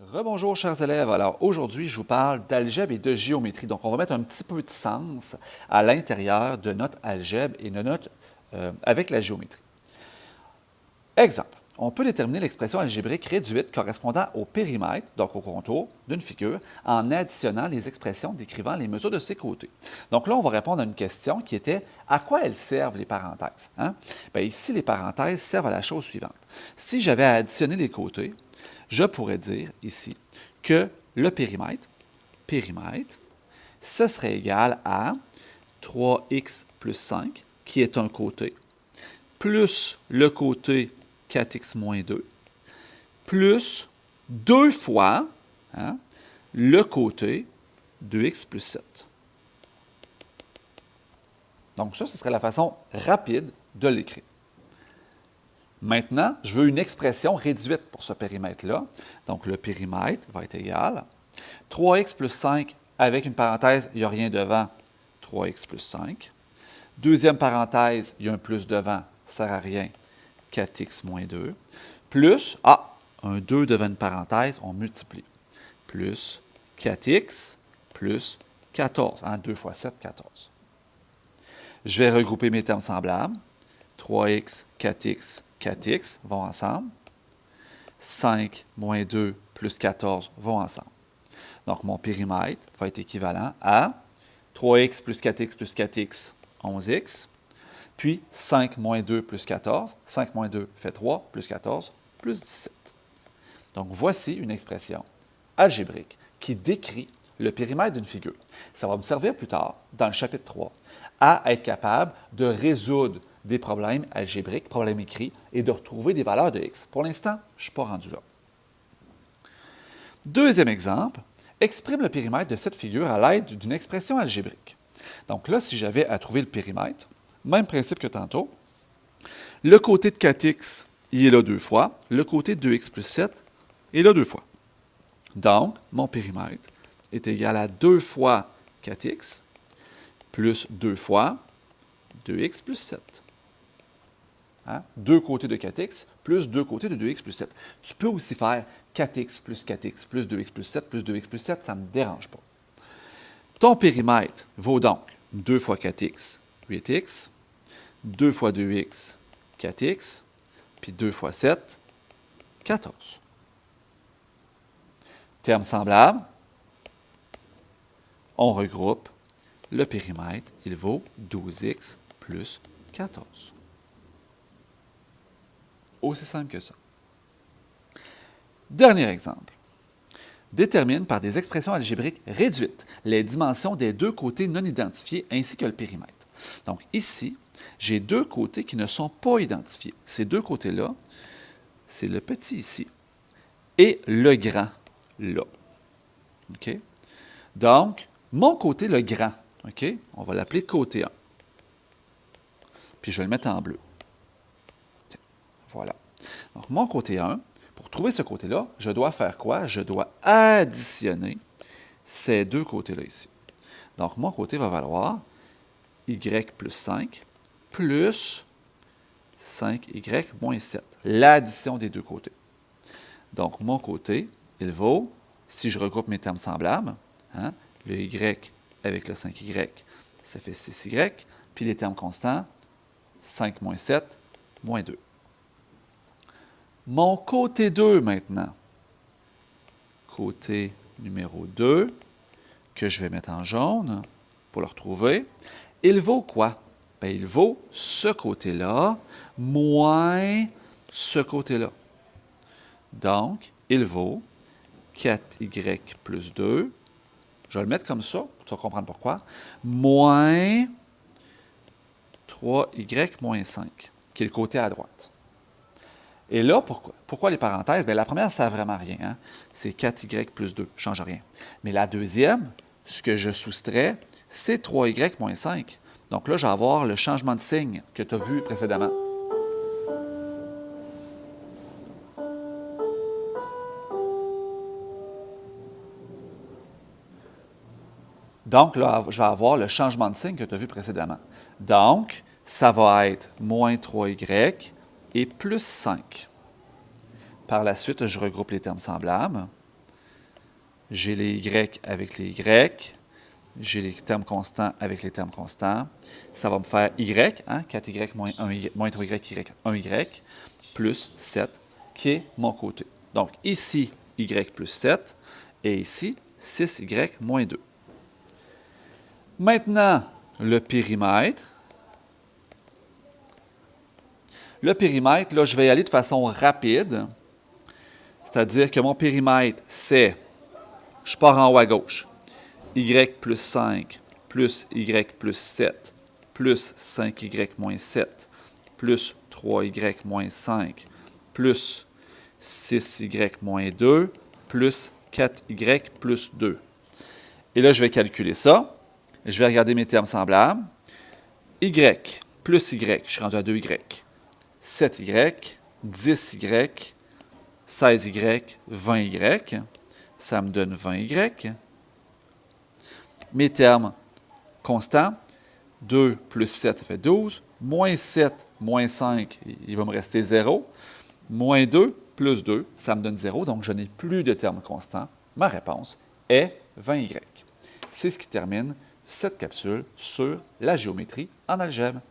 Rebonjour chers élèves, alors aujourd'hui je vous parle d'algèbre et de géométrie. Donc on va mettre un petit peu de sens à l'intérieur de notre algèbre et de notre, avec la géométrie. Exemple, on peut déterminer l'expression algébrique réduite correspondant au périmètre, donc au contour d'une figure, en additionnant les expressions décrivant les mesures de ses côtés. Donc là on va répondre à une question qui était à quoi elles servent les parenthèses? Hein? Bien, ici les parenthèses servent à la chose suivante. Si j'avais à additionner les côtés, je pourrais dire ici que le périmètre, ce serait égal à 3x plus 5, qui est un côté, plus le côté 4x moins 2, plus 2 fois le côté 2x plus 7. Donc ça, ce serait la façon rapide de l'écrire. Maintenant, je veux une expression réduite pour ce périmètre-là. Donc, le périmètre va être égal 3x plus 5 avec une parenthèse, il n'y a rien devant, 3x plus 5. Deuxième parenthèse, il y a un plus devant, ça ne sert à rien, 4x moins 2. Plus, un 2 devant une parenthèse, on multiplie. Plus 4x plus 14. 2 fois 7, 14. Je vais regrouper mes termes semblables. 3x, 4x, 4x vont ensemble. 5 moins 2 plus 14 vont ensemble. Donc, mon périmètre va être équivalent à 3x plus 4x, 11x. Puis, 5 moins 2 plus 14. 5 moins 2 fait 3, plus 14, plus 17. Donc, voici une expression algébrique qui décrit le périmètre d'une figure. Ça va me servir plus tard, dans le chapitre 3, à être capable de résoudre des problèmes algébriques, problèmes écrits, et de retrouver des valeurs de x. Pour l'instant, je ne suis pas rendu là. Deuxième exemple, exprime le périmètre de cette figure à l'aide d'une expression algébrique. Donc là, si j'avais à trouver le périmètre, même principe que tantôt, le côté de 4x, il est là 2 fois, le côté de 2x plus 7 est là 2 fois. Donc, mon périmètre est égal à 2 fois 4x plus 2 fois 2x plus 7. Deux côtés de 4x plus deux côtés de 2x plus 7. Tu peux aussi faire 4x plus 2x plus 7 plus 2x plus 7, ça ne me dérange pas. Ton périmètre vaut donc 2 fois 4x, 8x, 2 fois 2x, 4x, puis 2 fois 7, 14. Terme semblable, on regroupe le périmètre, il vaut 12x plus 14. Aussi simple que ça. Dernier exemple. Détermine par des expressions algébriques réduites les dimensions des deux côtés non identifiés ainsi que le périmètre. Donc ici, j'ai deux côtés qui ne sont pas identifiés. Ces deux côtés-là, c'est le petit ici et le grand là. OK? Donc, mon côté, le grand, OK? On va l'appeler côté 1. Puis je vais le mettre en bleu. Voilà. Donc, mon côté 1, pour trouver ce côté-là, je dois faire quoi? Je dois additionner ces deux côtés-là ici. Donc, mon côté va valoir y plus 5 plus 5y moins 7. L'addition des deux côtés. Donc, mon côté, il vaut, si je regroupe mes termes semblables, le y avec le 5y, ça fait 6y, puis les termes constants, 5 moins 7, moins 2. Mon côté 2 maintenant, côté numéro 2, que je vais mettre en jaune pour le retrouver, il vaut quoi? Bien, il vaut ce côté-là moins ce côté-là. Donc, il vaut 4y plus 2, je vais le mettre comme ça, tu vas comprendre pourquoi, moins 3y moins 5, qui est le côté à droite. Et là, pourquoi les parenthèses? Bien, la première, ça ne sert vraiment à rien. C'est 4y plus 2, ne change rien. Mais la deuxième, ce que je soustrais, c'est 3y moins 5. Donc là, je vais avoir le changement de signe que tu as vu précédemment. Donc là, je vais avoir le changement de signe que tu as vu précédemment. Donc, ça va être moins 3y et plus 5. Par la suite, je regroupe les termes semblables. j'ai les y avec les y, j'ai les termes constants avec les termes constants. Ça va me faire y, hein, 4y moins 3y, 1y, plus 7, qui est mon côté. Donc, ici, y plus 7, et ici, 6y moins 2. Maintenant, le périmètre. Le périmètre, là, je vais y aller de façon rapide. C'est-à-dire que mon périmètre, c'est, je pars en haut à gauche, y plus 5, plus y plus 7, plus 5y moins 7, plus 3y moins 5, plus 6y moins 2, plus 4y plus 2. Et là, je vais calculer ça. Je vais regarder mes termes semblables. Y plus y, je suis rendu à 2y. 7y, 10y, 16y, 20y. Ça me donne 20y. Mes termes constants, 2 plus 7, ça fait 12. Moins 7, moins 5, il va me rester 0. Moins 2 plus 2, ça me donne 0. Donc, je n'ai plus de termes constants. Ma réponse est 20y. C'est ce qui termine cette capsule sur la géométrie en algèbre.